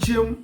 0347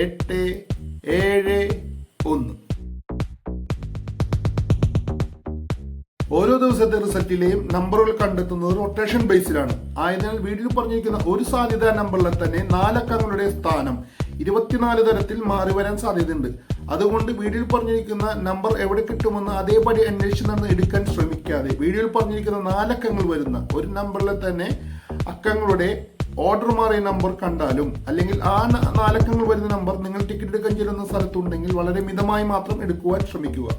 0348 ഓരോ ദിവസത്തെ റിസൾട്ടിലെയും നമ്പറുകൾ കണ്ടെത്തുന്നത് റൊട്ടേഷൻ ബേസിലാണ്. ആയതിനാൽ വീഡിയോയിൽ പറഞ്ഞിരിക്കുന്ന ഒരു സാധ്യതാ നമ്പറിൽ തന്നെ 4 അക്കങ്ങളുടെ സ്ഥാനം 24 തരത്തിൽ മാറി വരാൻ സാധ്യതയുണ്ട്. അതുകൊണ്ട് വീഡിയോയിൽ പറഞ്ഞിരിക്കുന്ന നമ്പർ എവിടെ കിട്ടുമെന്ന് അതേപടി അന്വേഷിച്ച് നിന്ന് എടുക്കാൻ ശ്രമിക്കാതെ വീഡിയോയിൽ പറഞ്ഞിരിക്കുന്ന 4 അക്കങ്ങൾ വരുന്ന ഒരു നമ്പറിൽ തന്നെ അക്കങ്ങളുടെ ഓർഡർ മാറിയ നമ്പർ കണ്ടാലും അല്ലെങ്കിൽ ആ 4 അക്കങ്ങൾ വരുന്ന നമ്പർ നിങ്ങൾ ടിക്കറ്റ് എടുക്കാൻ ചെല്ലുന്ന സ്ഥലത്തുണ്ടെങ്കിൽ വളരെ മിതമായി മാത്രം എടുക്കുവാൻ ശ്രമിക്കുക.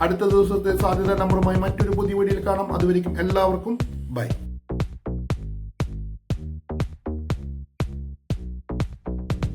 അടുത്ത ദിവസത്തെ സാധ്യത നമ്പറുമായി മറ്റൊരു പുതിയ വീഡിയോയിൽ കാണാം. അതുവരെയും എല്ലാവർക്കും ബൈ.